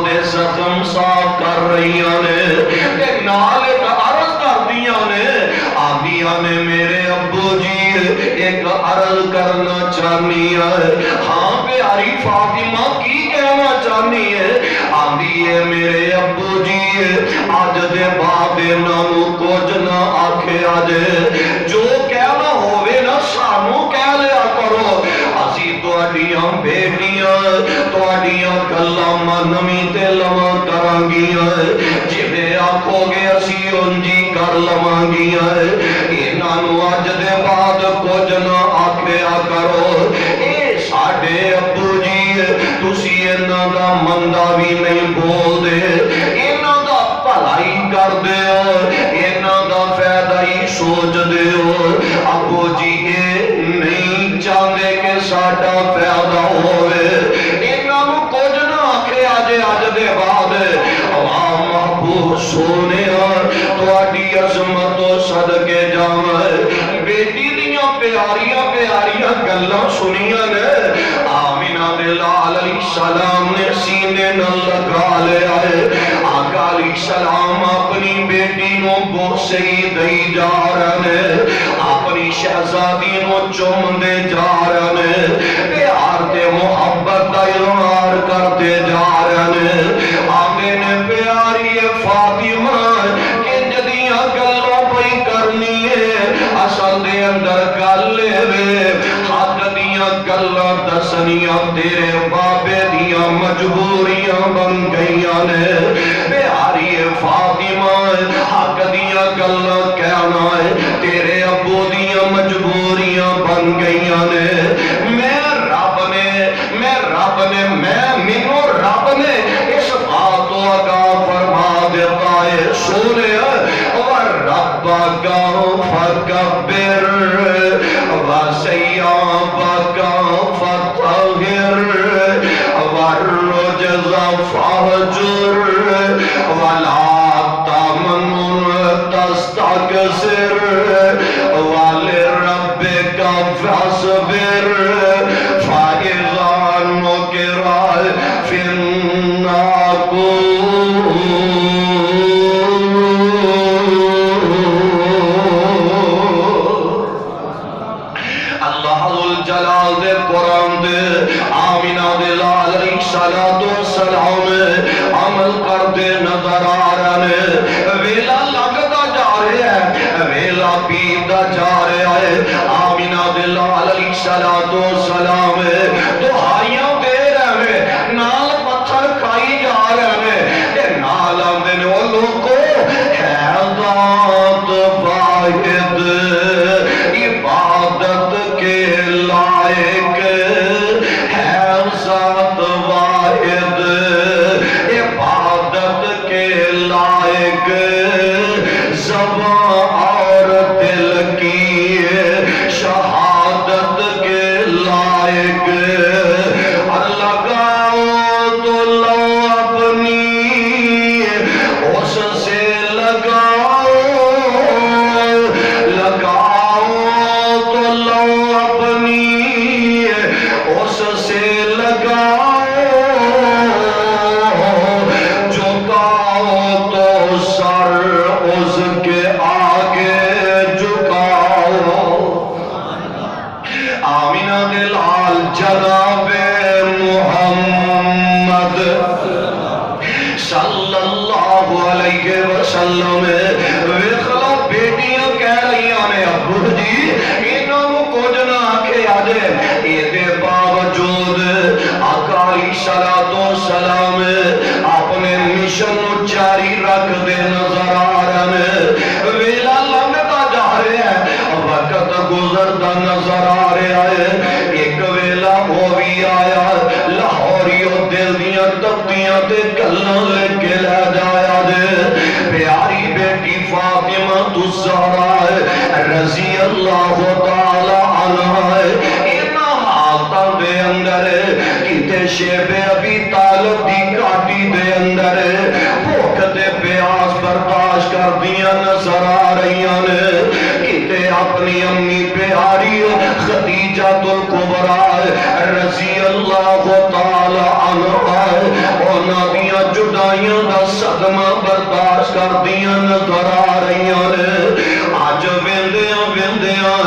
دے زخم صاف کر رہی نے تے نال ایک عرض کر دیا نے آدیاں نے میرے ابو جی ایک عرض کرنا چاہنی ہے ہاں پیاری فاطمہ کی کہنا چاہنی ہے آدھی ہے میرے ابو جی آج دے بعد نامو کچھ نہ آکھے آج جو کہنا ہوئے نہ سانو کہہ لیا کرو اسی تواڈیاں بیٹیاں تواڈیاں گلاں منویں تے لواں کرانگیاں جویں آکھو گے اسی انجی کر لواں گیاں انہاں نو اج دے بعد کچھ نہ آکھیا کرو اے ساڈے ابو جی تسی انہاں دا مندا بھی نہیں بول دے انہاں دا بھلائی کر دیو انہاں دا فائدہ ہی سوچ دیو ابو جی اے نہیں چاہتے کہ ساڈا فائدہ ہوئے انہاں نو کچھ نہ آکھے اج دے بعد عوام محبوب سونے تواڈی عظمت و صدقے جاواں بیٹی دیاں پیاریاں پیاریاں گلاں سنیاں نے آمینہ دے لال علیہ السلام نے سینے نال لگا لیا ہے آقا علیہ السلام اپنی بیٹی نو بوسے ہی دئی جا رہے اپنی شہزادی نو چوم دے جا رہے پیار تے محبت دا اظہار کرتے جا رہے آگے نے پیاری فاطمہ کہ جدیاں گلوں پئی کرنی ہے اصل دے اندر گل لے حد دیاں گلاں دسنیاں تیرے بابے دیاں مجبوریاں بن گئیاں نے پیاری فاطمہ حق دیاں گلاں کہنا ہے تیرے ابو دیاں مجبوریاں بن گئیاں نے مینوں رب نے اس بات کو آگاہ فرما دیتا ہے سونے وَرَبَّكَ فَكَبِّرْ وَسَيَّابَكَ فَطَهِرْ وَالرُّجْزَ فَاهْجُرْ وَلَا تَمْنُنْ تَسْتَكْثِرْ وَلِرَبِّكَ فَاصْبِرْ فَإِذَا نُقِرَ فِي النَّاقُورِ جلال دے قرآن دے آمینہ دے لال علیہ السلام عمل کر دے نظر آ رہے ویلا لگتا جا رہا ہے ویلا پیتا جا رہا ہے آمینہ دے لال علیہ السلام دعائیاں دے رہے نال پتھر کھائی جا رہے نال آمدے نے وہ لوگوں ہے ذات واحد عبادت کے لائق ہے ذات واحد عبادت کے لائق زبان اور دل کی شہادت کے لائق لگاؤ تو لو اپنی اس سے لگاؤ تو لو اپنی اس سے لگاؤ جھکاؤ تو سر اس کے آگے جھکاؤ آمینہ دے لال جناب محمد صلی اللہ علیہ وسلم ویکھلا بیٹیاں کہہ رہی نے ابو جی انہاں نو کچھ نہ آکھے آجے اے باوجود آقا علیہ السلام اپنے مشن نو جاری رکھ دے نظر آ رہے ویلا لنگتا جا رہا ہے وقت گزرتا نظر آ رہا ہے ایک ویلا وہ بھی آیا لاہوریوں دل دیاں تپتیاں تے گلاں لے کے لے جایا دے پیاری بیٹی فاطمہ الزہرا رضی اللہ تعالی عنہ انہاں حالتاں دے اندر کتے شیب ابی طالب دی کاٹی دے اندر بھوک تے پیاس برداشت کر دیاں نظر آ رہیاں نے کتے اپنی امی پیاری خدیجہ الکبریٰ رضی اللہ تعالی عنہ انہاں دیاں جو کردیاں نظر آ رہی نے اج ویندیاں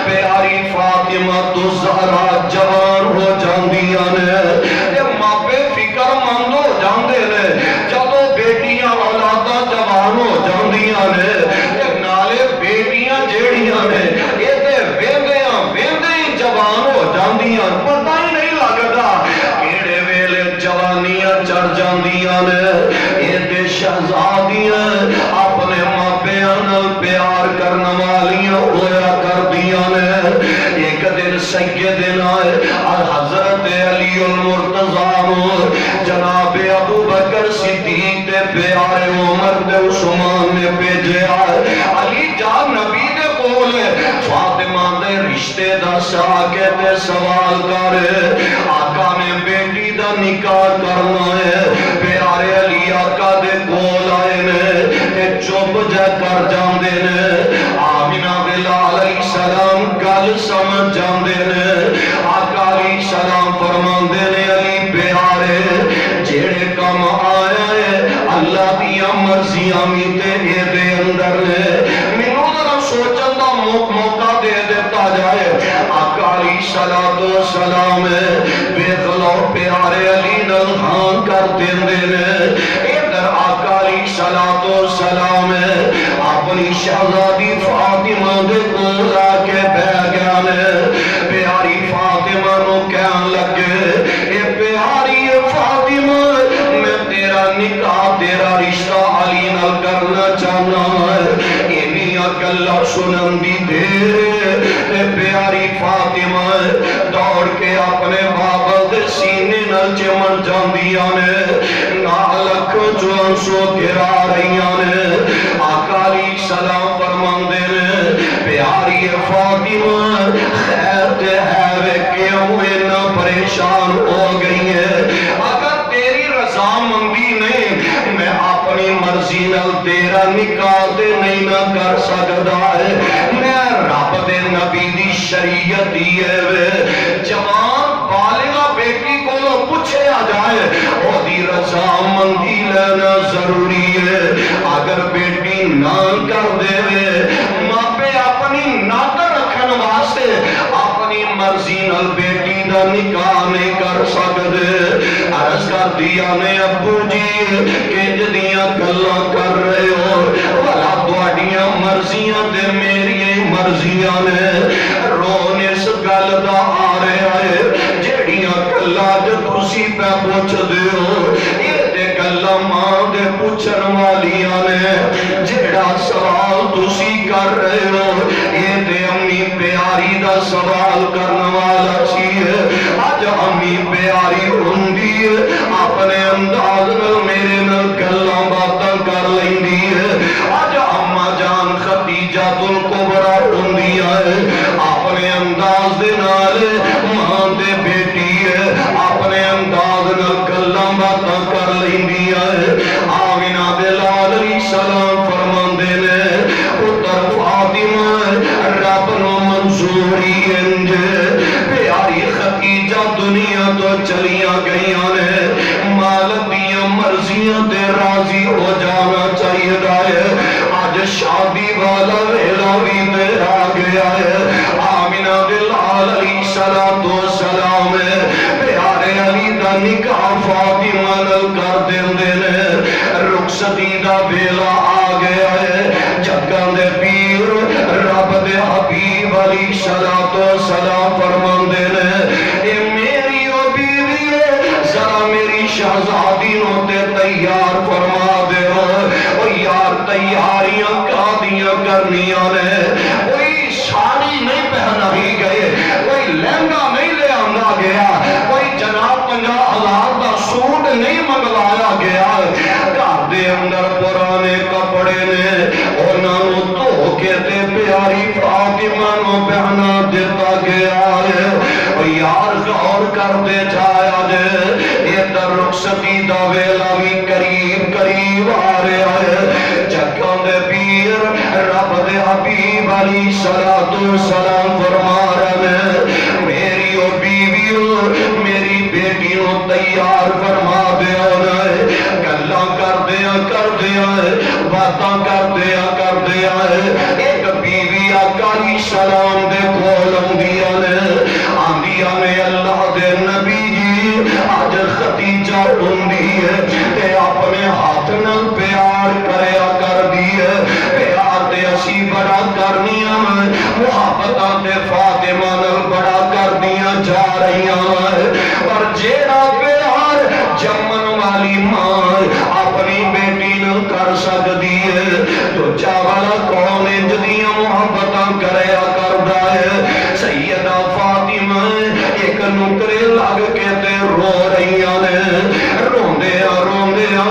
پیاری فاطمہ تو زہرا جوان ہو جاندیاں نے ماپے فکر مند ہو جاندے نے جدوں بیٹیاں اولاداں جوان ہو جاندیاں نے نالے بیٹیاں جیڑیاں نے یہ تے ویندیاں ویندے جوان ہو جاندیاں پتہ ہی نہیں لگدا کیڑے ویلے جوانیاں چڑھ جاندیاں نے یہ تے شہزادیاں اپنے ماپیاں نال پیار کرن والیاں ہویا کردیاں نے ایک دن سیدنا حضرت علی المرتضی جناب ابو بکر صدیق دے پیارے عمر دے عثمان نے بھیجیا علی جان نبی دے کول فاطمہ دے رشتے دا ساکے تے سوال کر آقا نے بیٹی دا نکاح کرنا ہے پیارے علی آقا دے کول آئے نے تے چپ جا کر جاندے نے آمینہ بلال علیہ السلام گل سمجھ جاندے نے آقا علیہ السلام فرماندے نے علی پیارے جیڑے کم آیا ہے اللہ دیا مرضیاں میتے اے دے اندر نے مینوں ذرا سوچن دا موقع دے دیتا جائے آقا علیہ السلام ویکھ لو پیارے علی نال ہاں کر دیندے نے ادھر آقا علیہ السلام اپنی شہزادی فاطمہ دے کول آ کے بیٹھ گیا نے پیاری فاطمہ نو کہن لگے اے پیاری فاطمہ میں تیرا نکاح تیرا رشتہ علی نال کرنا چاہنا ہے اینیاں گلاں سنن دی دیر تے پیاری فاطمہ دوڑ کے اپنے بابا دے سینے نال چمن جاندیاں نے نال اکھاں چوں آنسو گرا رہیاں نے آقا علیہ السلام فرماندے نے پیاری فاطمہ خیر تے ہے وے کیوں اتنا پریشان ہو گئی ہے اگر تیری رضامندی نہیں میں اپنی مرضی نال تیرا نکاح تے نہیں نہ کر سکدا ہے میں رب دے نبی دی شریعت دی ہے جوان بالغ بیٹی کو پوچھیا جائے او دی رضامندی لینا ضروری ہے اگر بیٹی نہ کر دے ماپے اپنی ناطر رکھن واسطے اپنی مرضی نال بیٹی دا نکاح نہیں کر سکتے عرض کر دیا نے ابو جی کنج دیاں گلاں کر رہے ہو بھلا تہاڈیاں مرضیاں تے میری مرضیاں نے رون اس گل دا آ رہا ہے جیڑیاں گلاں جو تسی پہ پوچھ دے ہو یہ تے گلاں ماں دے پوچھن والیاں نے جیڑا سوال تسی کر رہے ہو یہ تے امی پیاری دا سوال کرن والا سی اج امی پیاری ہوندی اپنے انداز نال میرے نال گلاں باتاں کر لیندی اج اما جان خدیجہ الکبریٰ ہوندی اپنے انداز دے نال ماں دے بیٹی اپنے انداز نال گلاں باتاں کر لیندی آمینہ بلال علیہ السلام فرماندے نے پتر فاطمہ رب نو منظوری انج پیاری خدیجہ دنیا تو چلیاں گئیاں نے مالک دیاں مرضیاں تے راضی ہو جانا چاہیے ہے آج شادی والا ویلا بھی تے آ گیا ہے آمینہ بلال علیہ السلام پیارے علی دا نکاح فاطمہ نال کر دیندے نے رخصتی دا ویلا آ گیا ہے جگاں دے پیر رب دے حبیب علیہ السلام فرماندے نے اے میری او بیوی ذرا میری شہزادی نو تے تیار فرما دے او یار تیاریاں کادیاں کرنیاں نے کوئی ساڑی نہیں پہنائی گئے کوئی لہنگا نہیں لے آندا گیا کوئی جناب 50,000 دا سوٹ نہیں منگوایا گیا گھر دے اندر پرانے کپڑے نے انہاں نو دھو کے تے پیاری فاطمہ نو پہنا دیتا گیا ہے او یار غور کر دے جایا جے ادھر رخصتی دا ویلا بھی قریب آ رہا ہے جگاں دے پیر رب دے حبیب علیہ السلام فرما رہے ہیں میری او بیوی میری بیٹی نو تیار فرما دیا گلاں کر دیا باتاں کردیا ایک بیوی آقا علیہ السلام دے کول آندیاں نے اللہ دے نبی جی اج ختیجہ ٹھندی ہے تے اپنے ہاتھ نال پیار کریا کر دی ہے پیار تے اسی بڑا کرنیاں محبتاں تے فاطمہ نال بڑا کردیاں جا رہیاں پر جیڑا پیار جمن والی ماں اپنی بیٹی نال کر سکدی ہے تو چاوالا کون جدیاں محبتاں کریا کردا ہے سیدہ فاطمہ ایک نکرے لگ کے تے رو رہیاں نے روندیاں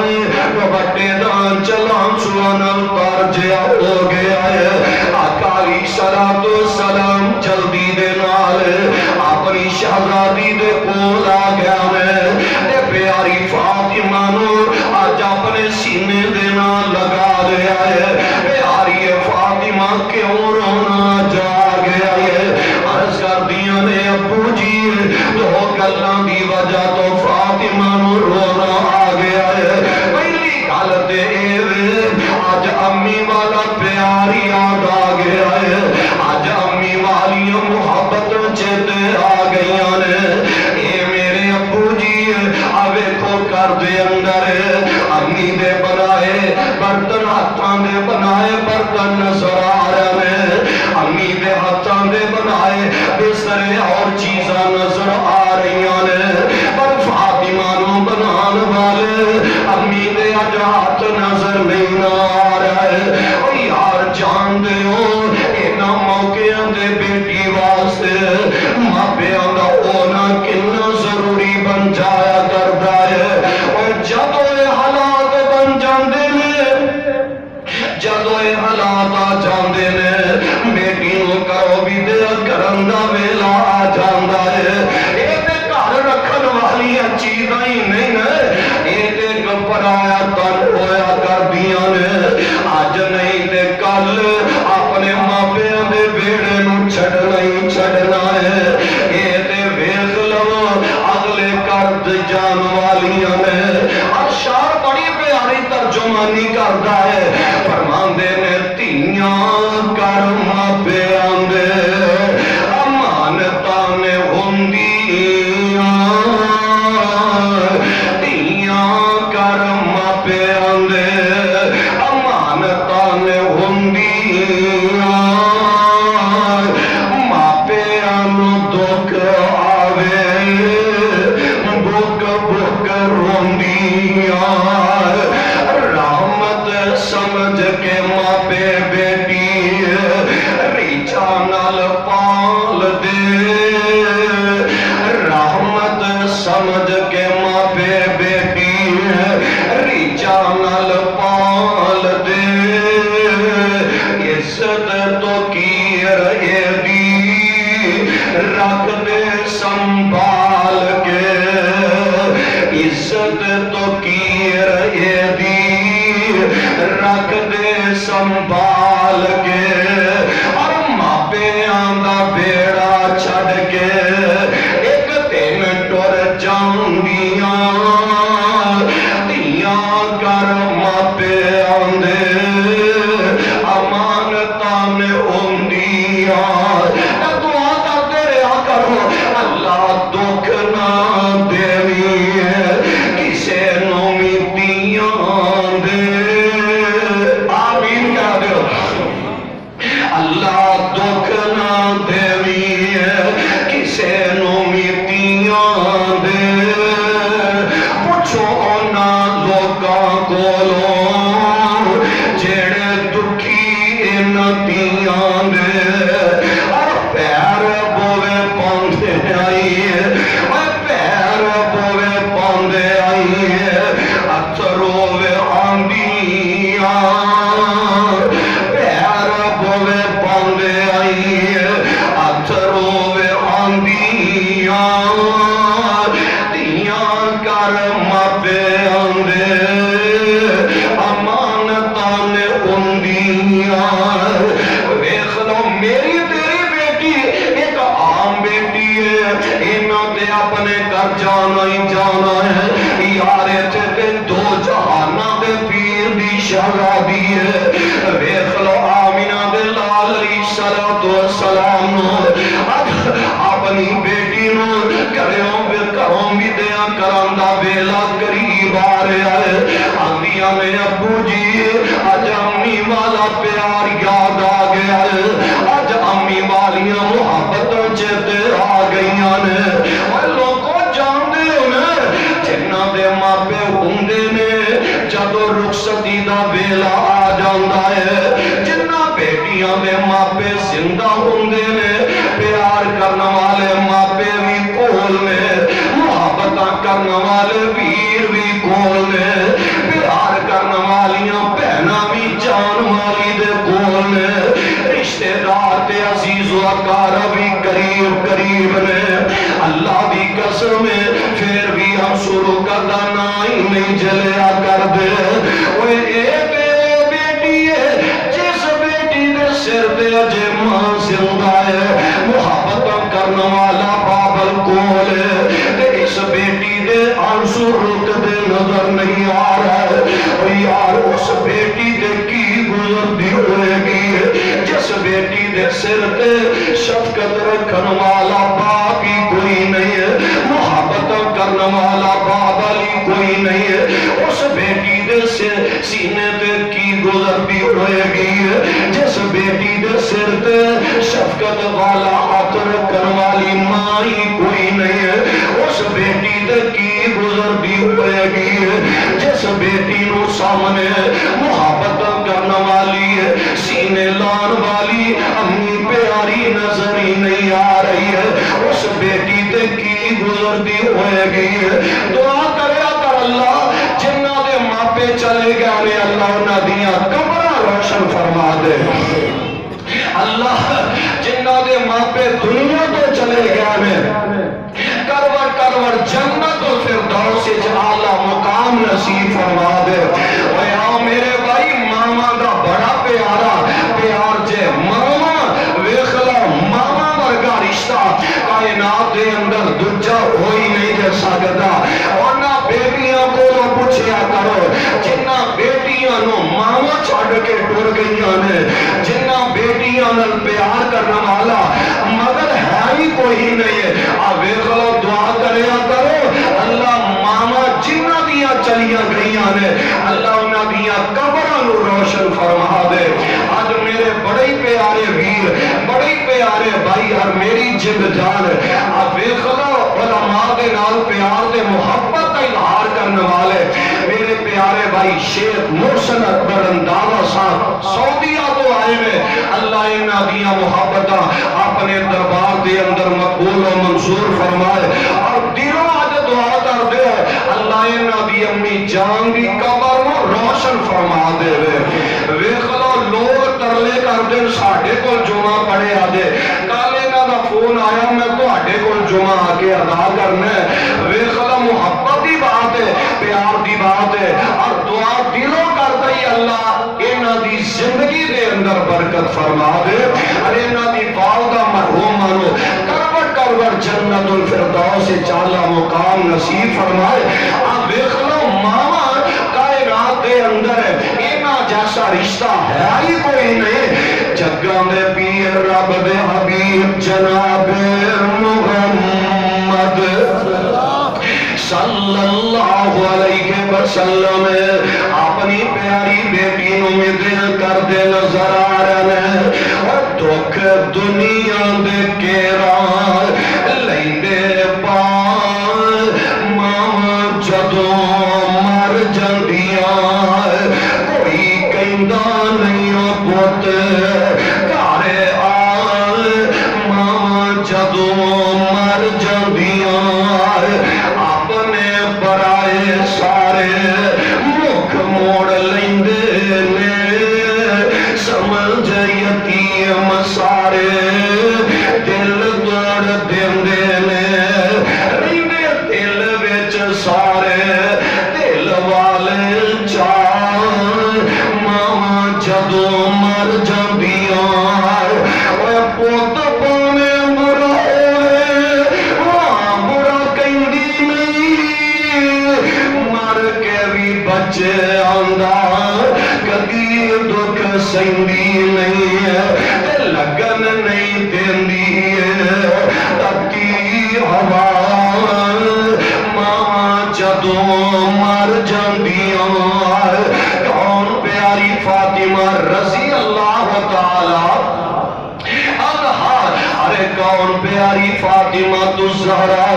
بٹے دان چلان سوانل پر جیا ہو گیا ہے آقا علیہ الصلوۃ والسلام جلدی دے نال اپنی شہزادی دے کول آ گیا ہے پیاری فاطمہ نو اج اپنے سینے دے نال لگا لیا ہے پیاری فاطمہ کیوں رونا جا گیا ہے عرض کر دیاں نے ابو جی دو گلاں دی وجہ تو فاطمہ نو رونا آ گیا ہے پہلی گل تے اج امی والا پیار یاد آ گیا ہے اج امی والی محبت چیتے آ گئیاں نے اے میرے ابو جی آ ویکھو گھر دے اندر امی دے بنائے برتن ہاتھاں دے بنائے برتن نظر آ رہے ہیں امی دے ہاتھاں دے بنائے بستر اور چیزاں نظر آ رہی ہیں پر فاطمہ نو بنان والے امی دے اج ہاتھ نظر نہیں آ رہے او یار جان دے ہو انہاں موقعاں دے بیٹی واسطے ماپیاں دا ہونا کتنا ضروری بن جایا کردا ہے اور جدوں یہ حالات بن جاندے نے جدوں یہ حالات آ جاندے نے بیٹی نو کرو بھی دے کرن دا ویلا آ جاندا ہے اے تے گھر رکھن والی چیزاں ہی نہیں نے اے تے پرایا تن ہویا کردیاں نے اج نہیں تے کل اپنے ماپیاں دے بیڑے نو چھڈنا ہی چھڈنا ہے اے تے ویکھ لو اگلے کرد جان والیاں نے اشعار بڑی پیاری ترجمانی کردا ہے فرماندے نے تیاں کر ماپیاں دے امانتاں نے ہوندیاں تیاں کر ماپیاں دے امانتاں نے ہوندیاں ماپیاں نو دکھ آوے بک بک روندیاں رحمت سمجھ کے ماپے بیٹی ریچا نال پال دے رحمت سمجھ کے ماپے بیٹی ریچا نال پال دے عزت تو کی رہے دی رکھ دے سنبھال کے عزت تو کی رہے دی رکھ دے سنبھال کے اور ماپیاں دا بیڑا چھڑ کے ایک دن ٹر جاندیاں تیاں کر ماپیاں دے امانتاں نے ہوندیاں دعا کرتے رہا کرو اللہ دکھ نہ دیوی کسے نو میتیاں دے آمین کہہ دو اللہ دکھ نہ دیوی کسے نو میتیاں دے پوچھو نہ لوکاں کولوں جڑے دکھی نتیاں دے اور پیر بوے پاندے آئی اور پیر بوے پاندے آئی اتروے آندیاں پیر بوے پاندے آئی اتروے آندیاں تیاں کر ماپے آندے آزادی ہے ویکھ لو آمینہ دے لال علیہ السلام اپنی بیٹی نو گھروں بھی دیا کران دا ویلا قریب آ رہا ہے آندیاں میں ابو جی اج امی والا پیار یاد آ گیا ہے اج امی والیاں محبتوں چیتے آ گئیاں نے اور لوگوں جاندے ہو نا جنہاں دے ماپے ہوندے نے جدو رخصتی دا ویلا آ جاندا ہے جنہاں بیٹیاں دے ماپے زندہ ہوندے نے پیار کرنے والے ماپے بھی کول نے محبتاں کرنے والے ویر بھی کول نے پیار کرنے والیاں بہناں بھی جان والی دے کول نے رشتہ دار تے عزیز و اقارب بھی قریب قریب نے اللہ دی قسم ہے پھر بھی ہم شروع کردہ نہ ہی نہیں جلیا کر دے اوے اے بیٹی ہے جس بیٹی دے سر دے اجے ماں زندہ ہے محبت کرنے والا بابل کول ہے تے اس بیٹی دے آنسو رک دے نظر نہیں آ رہا ہے اور یار اس بیٹی دے کی گزرتی ہوئے گی جس بیٹی دے سر تے شفقت رکھن والا باقی کوئی نہیں ہے محبت کرنے والا بابلی کوئی نہیں ہے اس بیٹی دے سینے تے کی گزرتی ہوئے گی جس بیٹی دے سر تے شفقت والا ہاتھ رکھن والی مائی کوئی نہیں ہے اس بیٹی دے کی گزرتی ہوئے گی جس بیٹی نو سامنے محبت کرنے والی ہے سینے لان والی امی پیاری نظر ہی نہیں آ رہی ہے اس بیٹی تے کی گزرتی ہوئے گی دعا کریا کر اللہ جنہ دے ماپے چلے گئے نے اللہ انہ دیا قبرہ روشن فرما دے اللہ جنہ دے ماپے دنیا تو چلے گئے نے کرور کرور جنت و فردوس اعلیٰ مقام نصیب فرما دے اے آؤ میرے بھائی ماما دا بڑا پیارا پیار جے ماما ویخلا ماما ورگا رشتہ کائنات دے اندر دجا ہوئی نہیں جے سکتا اور نہ بیٹیاں کو نہ پوچھیا کرو جنہ بیٹیاں نو ماما چھاڑ کے ٹر گئیاں نے جنہ بیٹیاں نل پیار کرنا والا مگر ہے ہی کوئی نہیں ہے آپ ویخلا دعا کریا کرو اللہ ماما جنہ دیا چلیاں گئیاں نے اللہ انہ دیا قبران روشن فرما دے آج میرے بڑے پیارے ویر بڑے پیارے بھائی اور میری جب جان آپ ویخلا علماء دے نال پیار دے محبت کا اظہار کرنے والے میرے پیارے بھائی شیخ محسن اکبر انداوا صاحب سعودیہ تو آئے میں اللہ انہ دیا محبتہ اپنے دربار دے اندر مقبول و منصور فرمائے اور دلوں آج دعا کر دے اللہ انہ دی امی جان دی قبر میں روشن فرما دے ویخلا لوگ ترلے کر دے ساڑھے کو جمعہ پڑے آدھے کالے نا دا فون آیا میں تو آڑھے کو جمعہ آکے ادا کرنے ویخلا محبت دی بات ہے پیار دی بات ہے اور دعا دلوں کر دے اللہ انہ دی زندگی دے اندر برکت فرما دے اور انہ دی والدہ مرحوم مانو کرور جنت الفردوس چالا مقام نصیب فرمائے آپ دیکھ لو ماما کائنات دے اندر ہے اینا جیسا رشتہ ہے ہی کوئی نہیں جگہ میں پیر رب دے حبیب جناب محمد صلی اللہ علیہ وسلم اپنی پیاری بیٹی نو میں دل کر دے نظر آ رہے ہیں اور دکھ دنیا دے کیران لیندے پان ماما جدو مر جاندیاں کوئی کہندہ نہیں پوت کارے آن ماما جدو مر جاندیاں اپنے برائے سارے مکھ موڑ لیندے نے سمجھ یتیم سارے دل دوڑ دیندے نے ریندے دل وچ سارے دل والے چاہ ماما جدو مر جاندیاں اوے پوت پانے برا ہوئے ماں برا کہندی نہیں مر کے بھی بچے آندہ سہندی نہیں ہے لگن نہیں دیندی تتی ہوا ماں جدوں مر جاندیاں کون پیاری فاطمہ رضی اللہ تعالی عنہا ارے کون پیاری فاطمہ الزہرا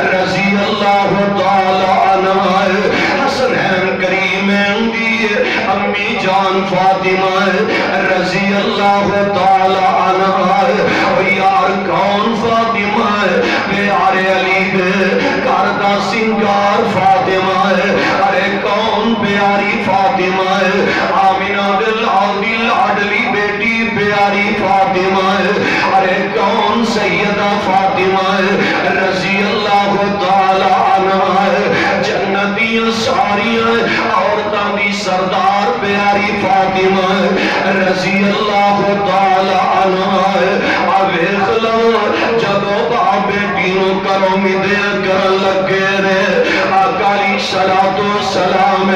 رضی اللہ تعالی عنہا حسنین کریمین دی امی جان فاطمہ رضی اللہ تعالی عنہا یار کون فاطمہ پیارے علی کردہ سنگار فاطمہ ارے کون پیاری فاطمہ آمینہ دل لاڈلی بیٹی پیاری فاطمہ ارے کون سیدہ فاطمہ رضی اللہ تعالی عنہا جنتیاں ساریاں عورتاں دی سردار پیاری فاطمہ رضی اللہ تعالی عنہا ویکھ لو جدوں باپ بیٹی نو کرو مدیا کرن لگے نے آقا علیہ صلوۃ والسلام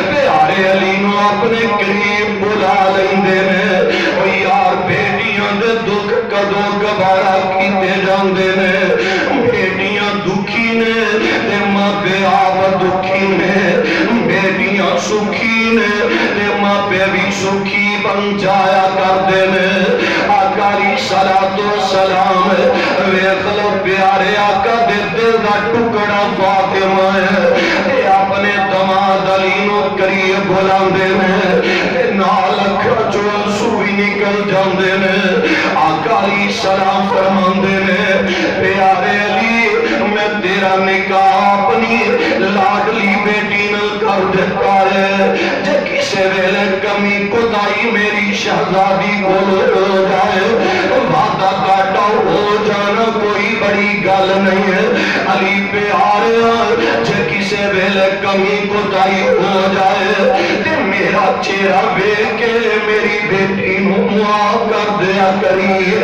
پیارے علی نو اپنے قریب بلا لیندے نے او یار بیٹیاں دے دکھ کدوں گوارا کیتے جاندے نے بیٹیاں دکھی نے تے ماں باپ دکھی نے بیٹیاں سکھی نے تے ماں پے بھی سکھی بن جایا کردے نے آقا علیہ صلوۃ والسلام ویکھ لو پیارے آقا دے دل دا ٹکڑا فاطمہ ہے اپنے دماد علی نو قریب بلاندے نے تے نال اکھاں چوں سوئی نکل جاندے نے آقا علیہ السلام فرماندے نے پیارے علی میں تیرا نکاح اپنی لاڈلی بیٹی نال کر دیتا ہے جے کسے ویلے کمی کوتاہی میری شہزادی کول ہو جائے وعدہ کاٹا ہو جانا کوئی بڑی گل نہیں ہے علی پیارے جے کسے ویلے کمی کوتاہی ہو جائے تے میرا چہرہ ویکھ کے میری بیٹی نو معاف کر دیا کریے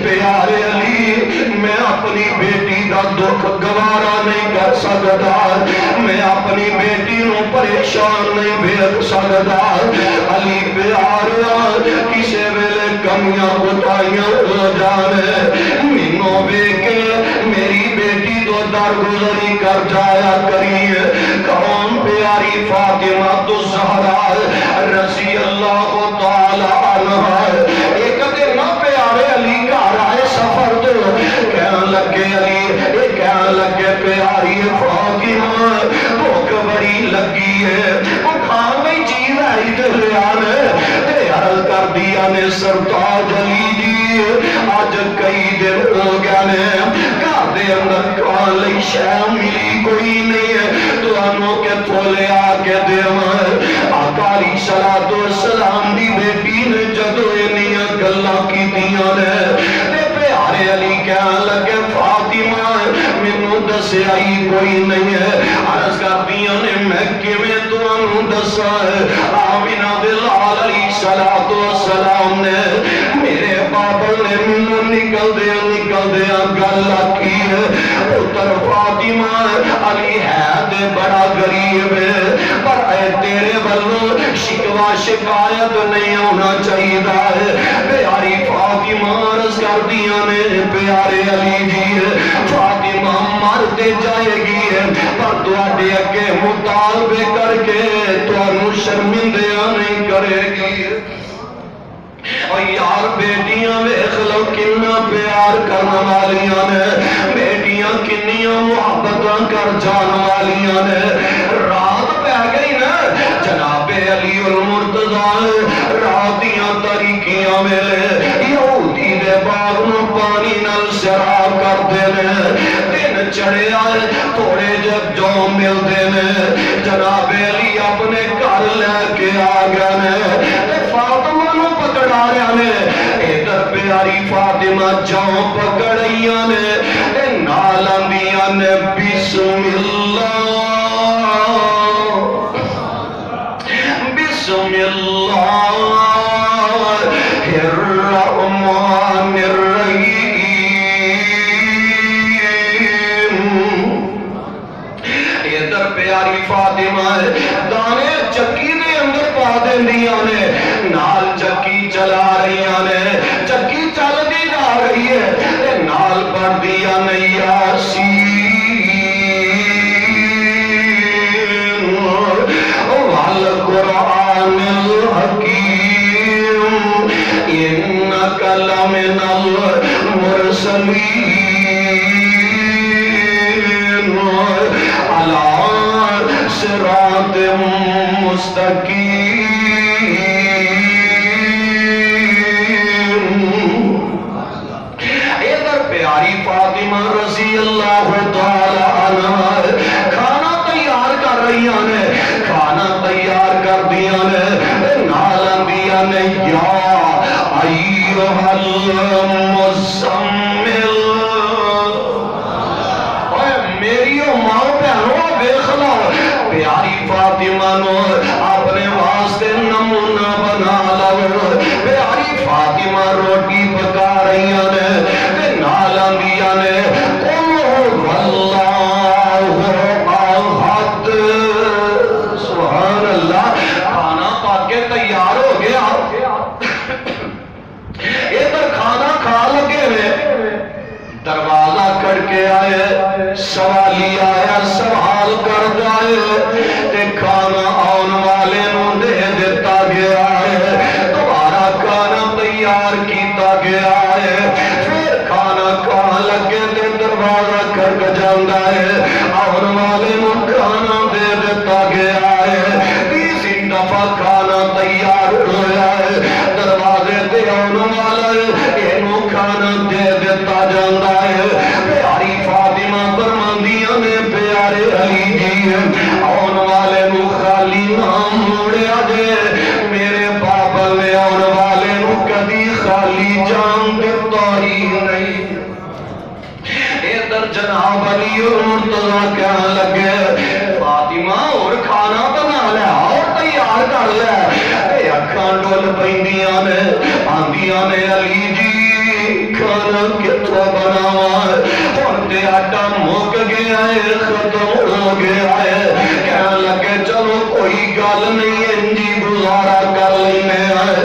پیارے علی میں اپنی بیٹی دا دکھ گوارا نہیں کر سکتا میں اپنی بیٹی نو پریشان نہیں بھیج سکتا علی پیارے کسے ویلے کمیاں کوتاہیاں ہو جانے مینوں ویکھ کے میری بیٹی تو درگزری کر جایا کریے کون پیاری فاطمہ الزہرا رضی اللہ تعالی عنہا ایک دن پیارے علی گھر آئے سفر تو کہنے لگے علی کہنے لگے پیاری فاطمہ بھوک بڑی لگی ہے وہ کھان نہیں چیز آئی تے ریان تے عرض کر دیا نے سرتاج علی جی آج کئی دن ہو گیا نے گھر دے اندر کھان لئی شے ملی کوئی نہیں ہے تو انہوں کے تھولے آ کے دیواں آقا علیہ صلوۃ والسلام دی بیٹی نے جدو انیاں گلاں کیتیاں نے تے پیارے علی کہن لگے فاطمہ مینوں دسیا ہی کوئی نہیں ہے عرض کردیاں نے میں کیویں تانوں دساں آمینہ بلال علیہ صلوۃ والسلام نے میرے بابا نے مینوں نکل دیا گل آکھی ہے پتر فاطمہ علی ہے تے بڑا غریب ہے پر اے تیرے والوں شکوا شکایت نہیں ہونا چاہیے پیاری فاطمہ عرض کر دیا نے پیارے علی جی فاطمہ مرتے جائے گی پر تواڈے اگے مطالبے کر کے تانوں شرمندہ نہیں کرے گی اور یار بیٹیاں ویکھ لو کنا پیار کرن والیاں نے بیٹیاں کنیاں محبتاں کر جان والیاں نے رات پہ گئی نا جناب علی المرتضی راتیاں تاریکیاں ویلے یہودی دے باغ نو پانی نال سیراب کردے نے دن چڑھے آئے تھوڑے جب جو ملدے نے جناب علی اپنے گھر لے کے آ گئے نے فاطمہ نو پکڑا رہا نے ادھر پیاری فاطمہ جاؤں پکڑیاں نے نالاں دیاں نے بسم اللہ بسم اللہ الرحمن الرحیم ادھر پیاری فاطمہ دانے چکی دے اندر پا دیندیاں نے نال چکی مستقیم۔ ادھر پیاری فاطمہ رضی اللہ تعالی عنہ کھانا تیار کر رہی ہیں، کھانا تیار کر دیا نے، نالن دیا نے، یا ایھا المزمل، میری ماں بہنوں دیکھ لو، پیاری فاطمہ نو اپنے واسطے نمونہ بنا لو۔ پیاری فاطمہ روٹی پکا رہی نے، نالا دیا نے، قل هو اللہ احد، سبحان اللہ۔ کھانا پاک کے تیار ہو گیا، ادھر کھانا کھا لگے ہوئے، دروازہ کھڑ کے آئے، سوالی آیا، سوال کر جائے، تے کھانا آن والے نو دے دیتا گیا ہے، دوبارہ کھانا تیار کیتا گیا ہے، پھر کھانا کھان لگے تے دروازہ کھڑ جاندہ ہے، آن والے نو کھانا دے دیتا گیا ہے، تیسری دفعہ کھانا تیار ہویا ہے، دروازے تے آن والا ہے، اینو کھانا دے دیتا جاندہ ہے۔ پیاری فاطمہ فرماندیاں نے، پیارے علی جی آن والے نو خالی نام موڑیا جے، میرے بابا نے آن والے نو کدی خالی جان دیتا ہی نہیں۔ ادھر جناب علی اور مرتضیٰ کہنے لگے، فاطمہ اور کھانا بنا لے اور تیار کر لے، اے اکھاں ڈول پیندیاں نے، آندیاں نے، علی جی کھانا کتھوں بناوا ہے، ہن تے آٹا مک گیا ہے، ختم ہو گیا ہے۔ کہنے لگے چلو کوئی گل نہیں، انجی گزارا کر لینے آئے۔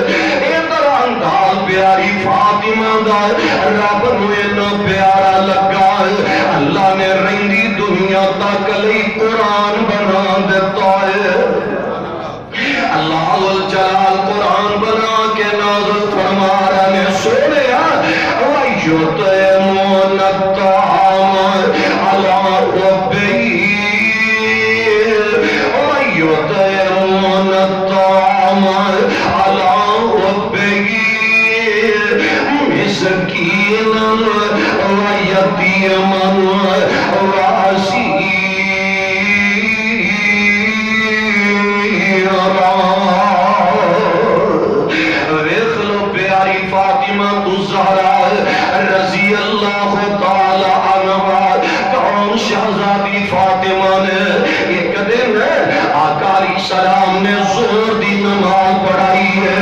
ادھر انداز پیاری فاطمہ دا رب نو اتنا پیارا لگا ہے، اللہ نے رہندی دنیا تک لئی قرآن بنا دیتا ہے۔ اللہ الجلال قرآن بنا کے نازل فرما رہے ہیں، سونے وَيُطْعِمُونَ الطَّعَامَ عَلَىٰ حُبِّهِ وَيُطْعِمُونَ الطَّعَامَ عَلَىٰ حُبِّهِ مِسْكِينًا وَيَتِيمًا وَأَسِيرًا۔ دیکھ لو پیاری فاطمہ الزہرا رضی اللہ تعالی عنہ، کون شہزادی فاطمہ نے ایک دن آقا علیہ السلام نے ظہر دی نماز پڑھائی ہے،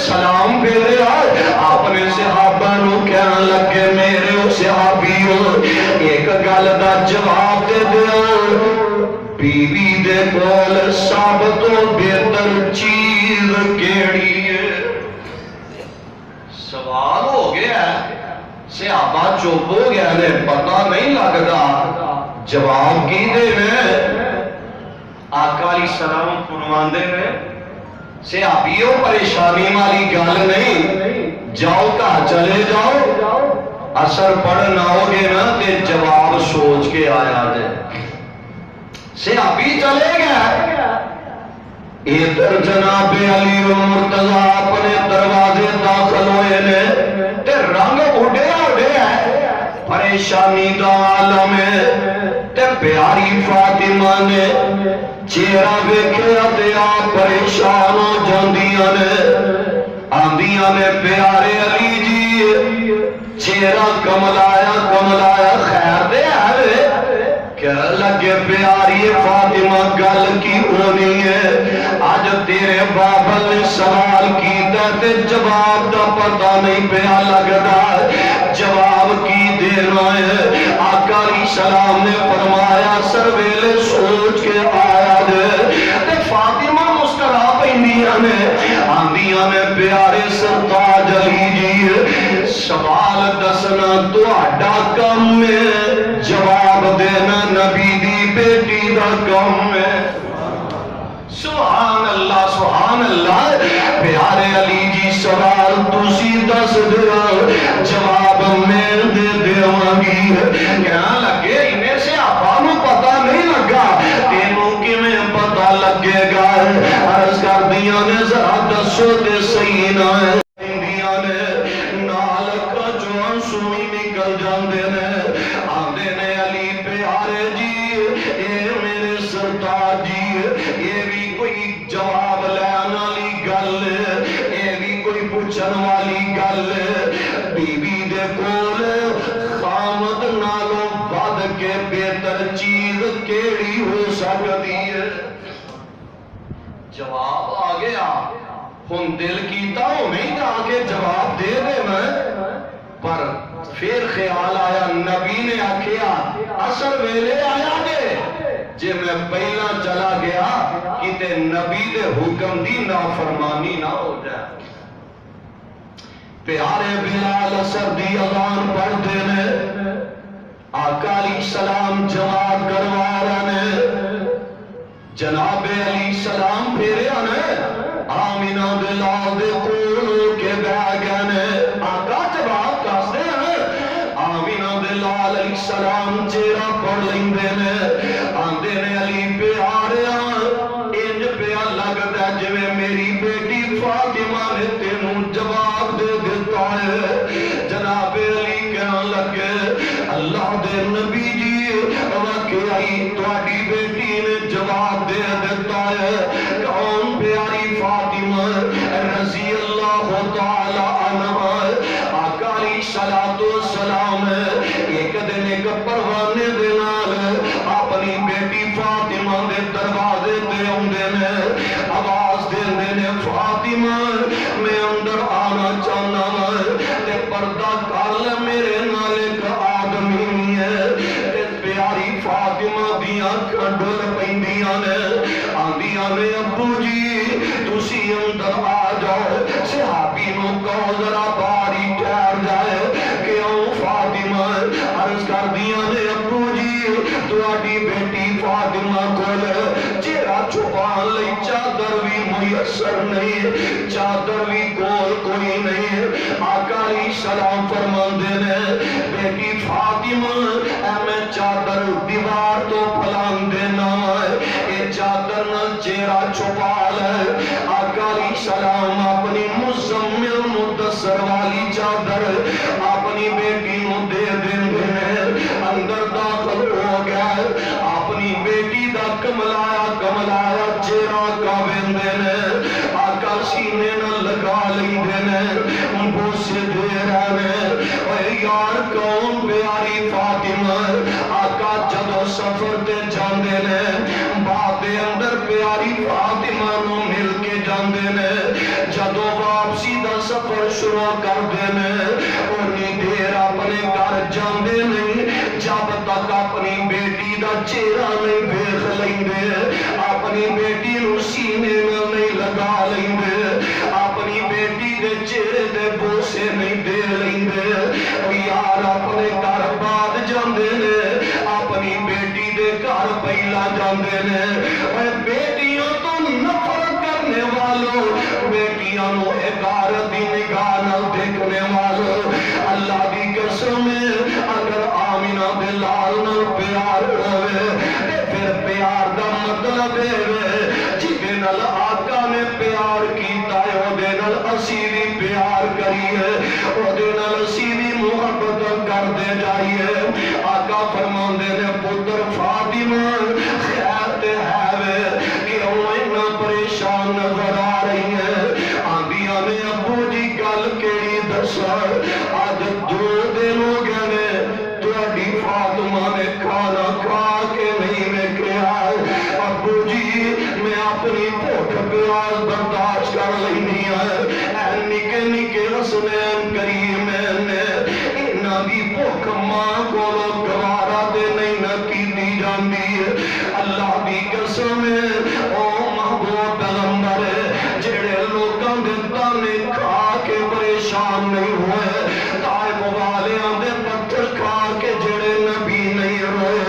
سلام پھیرے آئے، آپ نے صحابہ نو کہنے لگے، میرے صحابیوں ایک گل دا جواب دے دیو، بی بی دے کول سب تو بہتر چیز کیڑی ہے؟ سوال ہو گیا ہے، صحابہ چپ ہو گیا نے، پتہ نہیں لگتا جواب کی دے میں۔ آقا علیہ السلام فرماندے میں، صحابیوں پریشانی والی گل نہیں، جاؤ گھر چلے جاؤ، اثر پڑھنا ہوگے نا تے جواب سوچ کے آیا دے۔ صحابی چلے گئے، ادھر جناب علی و مرتضیٰ اپنے دروازے داخل ہوئے نے، تے رنگ اڑیا اڑیا ہے، پریشانی دا عالم ہے، تے پیاری فاطمہ نے چہرہ ویکھیا تے آپ پریشان ہو جاندیاں نے، آندیاں نے، پیارے علی جی چہرہ کملایا خیر دے آئے، کہہ لگے پیاری فاطمہ گل کی ہونی ہے، آج تیرے بابا نے سوال کیتا تے جواب دا پتہ نہیں پیا لگدا، جواب کی دینا ہے؟ آقا علیہ السلام نے فرمایا سرویلے سوچ کے آیا دے، تے فاطمہ مسکرا پیندیاں نے، آندیاں نے، پیارے سرتاج علی جی سوال دسنا تہاڈا کم ہے، جواب دینا نبی دی بیٹی دا کم ہے۔ سبحان اللہ سبحان اللہ۔ پیارے علی جی سوال تسی دس دیو، جواب میں دے دیواں گی۔ کہنے لگے انہیں سے آپ کو پتہ نہیں لگا، تینوں کی میں پتہ لگ لگے گا عرض کر دیا نے ذرا دسو تے صحیح نہ نال جو آنسوئی نکل جاندے نے آندے نے علی پیارے جی اے میرے سرتاج جی یہ بھی کوئی جواب لین والی گل یہ بھی کوئی پوچھن والی گل بی بی دے کول خامد نالوں ود کے بہتر چیز کیڑی ہو سکتی ہے جواب آ گیا ہن دل کیتا ہو نہیں جا کے جواب دے دے میں پر پھر خیال آیا نبی نے آکھیا اثر ویلے آیا گے جے میں پہلا چلا گیا کتے نبی دے حکم دی نافرمانی نہ ہو جائے پیارے بلال اثر دی اذان پڑھ دینے آقا علیہ السلام جماعت کروا رہے جناب علیہ السلام پھیرے آنے آمینہ بلال دے کول کے بیگنے آقا جواب کاسے ہیں آمینہ بلال علیہ السلام چیرہ پڑھ لیں دینے آندے نے علی پیارے انج پیا لگتا ہے جو میری بیٹی فاطمہ نے تینوں جواب دے دیتا ہے جناب علی کہاں لگے اللہ دے نبی جی واقعی تواڈی بیٹی نے جواب دے دیتا ہے کون پیاری فاطمہ رضی اللہ تعالی عنہ آقا علیہ السلام ایک دن ایک پروانے دے نال اپنی بیٹی فاطمہ دے دروازے تے اوندے نے آواز دیندے نے فاطمہ میں اندر آنا چاہنا تے پردہ کر لے میرے نال ایک آدمی ہے تے پیاری فاطمہ دیاں کھڈل پیندیاں نے آندیاں نے ابو جی تسی اندر آ جاؤ صحابی نو کہو ذرا باری ٹھہر جائے کہ او فاطمہ عرض کر دیاں نے ابو جی تواڈی بیٹی فاطمہ کول چہرہ چھپان لئی چادر بھی میسر نہیں چادر بھی کول کوئی نہیں آقا علیہ السلام فرماندے نے بیٹی فاطمہ اے میں چادر دیوار تو پھلان دینا اے چادر نہ چہرہ چھپا لے آقا علیہ السلام اپنی مزمل مدثر والی چادر اپنی بیٹی نو دے دیں اندر داخل ہو گیا اپنی بیٹی دا کملایا چہرہ کا ویندے آقا سینے نہ لگا لیندے بوسے دے رہے اے یار کون پیاری فاطمہ آقا جدو سفر تے جاندے نے بعد اندر پیاری فاطمہ نو مل کے جاندے نے جدو واپسی دا سفر شروع کر دینے انہی دیر اپنے گھر جاندے نہیں جب تک اپنی بیٹی دا چہرہ نہیں بیخ لیندے اپنی بیٹی نو سینے میں نہیں لگا لیندے اپنی بیٹی دے چہرے دے بوسے نہیں دے لیندے یار اپنے گھر بعد جاندے نے اپنی بیٹی دے گھر پہلا جاندے نے اے بیٹیوں تو نفرت کرنے والوں بیٹیاں نو عبارت دی نگاہ نہ دیکھنے والوں اللہ دی قسم اگر آمینہ بلال نہ پیار ہوئے پھر پیار دا مطلب ہے جدے نال آقا نے پیار کیتا ہے او دے نال اسی بھی پیار کریے او دے نال اسی بھی محبت کر دے جائیے آقا فرماندے نے پتر فاطمہ خیر تے ہے وے کہ او اتنا پریشان نظر آ رہی ہے آندیاں نے ابو جی گل کیڑی دسا آج 2 دن ہو گئے نے تواڈی فاطمہ نے کھانا کھا کے نہیں ویکھیا ابو جی میں اپنی بھوک پیاس برداشت کر لینی ہے اے نکے نکے حسنین کریم نے انہاں دی بھوک ماں کولو گوارا تے نہیں نہ کیتی جاندی اللہ دی قسم او محبوب پیغمبر جڑے لوکاں دے تانے کھا کے پریشان نہیں ہوئے طائف والیاں دے پتھر کھا کے جڑے نبی نہیں روئے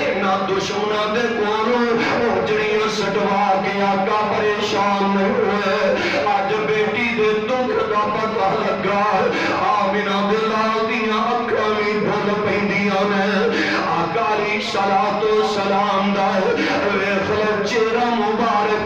انہاں دشمناں دے کولوں جڑیاں سٹوا کے آقا پریشان نہیں ہوئے آج بیٹی دے دکھ دا پتہ لگا آمینہ بلال دیاں اکھاں وی ڈھل پیندیاں نے آقا علیہ السلام دا ویکھ لے چہرہ مبارک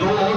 2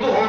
2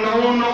9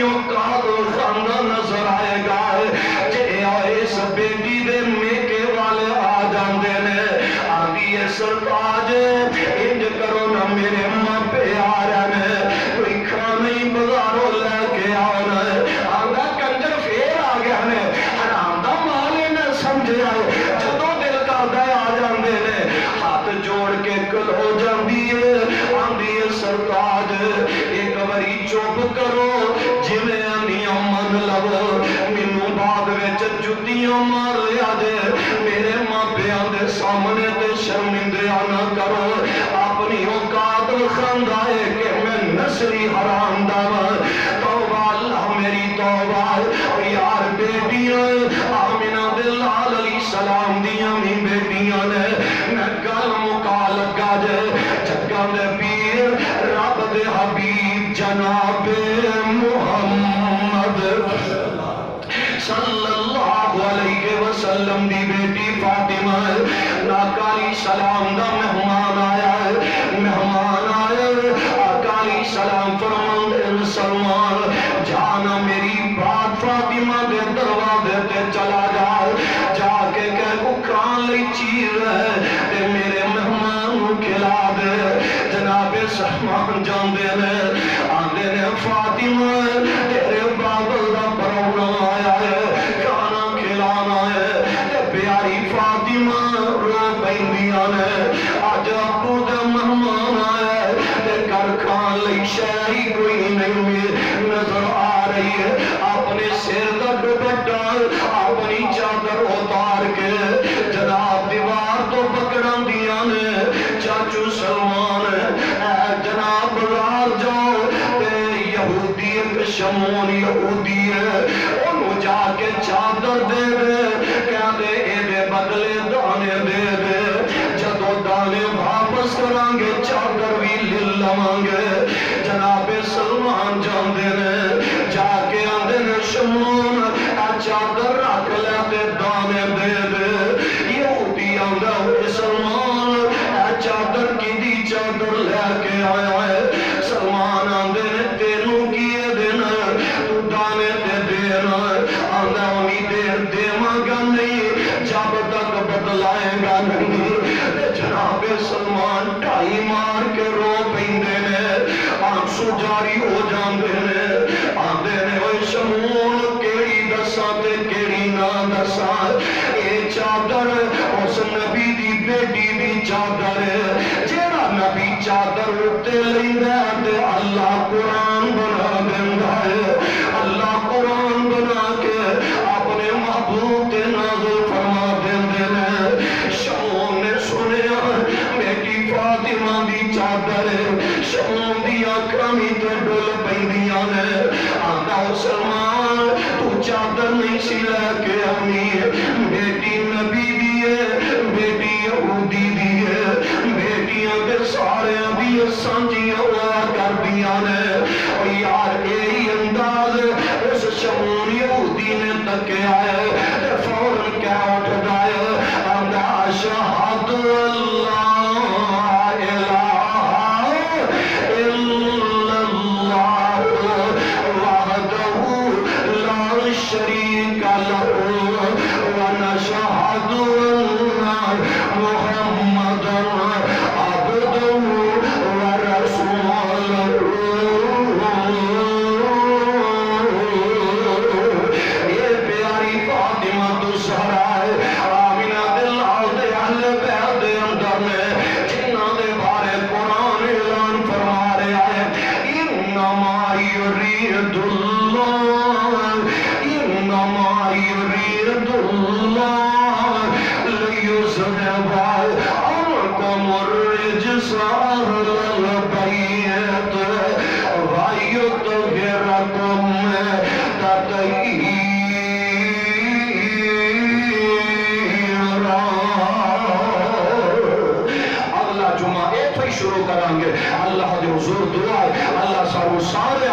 اپنی اوقات خاندان نظر آئے گا جے اس بیٹی دے میکے والے آ جاندے نے آدھی سرتاج انج کرو نہ میرے ماں پہ آ رہے نے کوئی کھانے بازاروں لے کے آنا آنگا کنجر پھر آ گیا نے حرام دا مال نے سمجھے آئے جدوں دل کردہ آ جاندے نے ہاتھ جوڑ کے کلو جاندی ہے آندھی سرتاج ایک باری چوپ کرو جی میں انیاں من لو مینوں بعد وچ جتیاں مار لیا دے میرے ماں پیاں دے سامنے تے شرمندہ نہ کرو اپنی اوقات خاندائے کہ میں نسلی حرام داوا توبہ اللہ میری توبہ یار بیٹیاں آمینہ دلال علیہ السلام دیاں می بیٹیاں نے میں گل مکا لگا جے جگہ دے پیر رب دے حبیب جناب محمد صلی اللہ علیہ وسلم دی بیٹی فاطمہ آقا علیہ السلام دا مہمان آیا آقا علیہ السلام فرماندے سلمان جانا میری بات فاطمہ دے دروازے تے چلا جا کے کہ کو کھان لی چیز ہے تے میرے مہمان کھلا دے جناب سلمان جاندے نے آندے نے فاطمہ تیرے بابل دا پرونا آیا ہے کھانا کھلانا ہے پیاری فاطمہ رو بیندیاں نے آج ابو دے مہمان آئے کر کھان لئی شہری کوئی نہیں نظر آ رہی ہے اپنے سر دا دوپٹہ اپنی چادر اتار کے جناب دیوار تو پکڑان دیاں نے چاچو سلمان جناب بازار جاؤ یہودی ایک شمون یہودی ہے انہوں جا کے چادر دے دے کیا دے اے دے بدلے دانے دے دے جدو دانے واپس کرانگے چادر بھی للمانگے جناب سلمان جاندے نے جا کے آندے نے شمون چادر رکھ لیتے دانے دے دے یہودی آندہ ہوئے سلمان چادر کی دی چادر لے کے آیا ہے سلمان آندے نے تینوں کیے دینا تو دانے دے دینا آندہ ہمیں دیر دیما گا نہیں جب تک بدلائے گا نہیں جناب سلمان ٹائی مار کے رو پیندے نے آنسو جاری ہو جاندے نے آندے نے وہ شمون کیڑی دسا تے کیڑی نہ دسا اے چادر اس نبی دی بیٹی دی چادر جیڑا نبی چادر اٹھتے لئی رہتے اللہ قرآن بنا دیندہ ہے اللہ قرآن بنا کے اپنے محبوب تے نازل فرما دیندے نے شمون نے سنیا بیٹی فاطمہ دی چادر شمون دی اکرامی تے ڈول پیندیاں نے آندہ سلمان تو چادر نہیں سی لے کے آنی بیٹی نبی دی ہے بیٹی یہودی دی ہے بیٹیاں دے سارے بھی سانجیاں ہوا کر دیا نے یار یہی انداز اس شمون یہودی نے تکے آئے فوراں کیا اٹھ دائے اندہ شہاد اللہ الہ الا اللہ وحدہ لا شریک لہ ونشہد ان محمدا عبدہ ورسولہ یہ پیاری فاطمہ تو سہرائے آمینہ دلال دے اہل بیت دے اندر میں جنہ دے بارے قرآن اعلان فرما رہے آئے انما یرید اللہ لیذہب عنکم الرجس اہل البیت ویطہرکم تطہیرا اگلا جمعہ ایک ہی شروع کریں گے اللہ دے حضور دعا ہے اللہ سارو سارے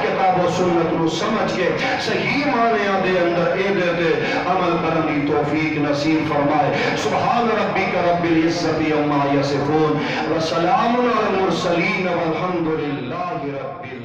کتاب و سنت نو سمجھ کے صحیح معنی دے اندر اے دے عمل کرنے توفیق نصیب فرمائے سبحان ربک رب العزت عما یصفون وسلام علی المرسلین والحمد للہ رب العالمین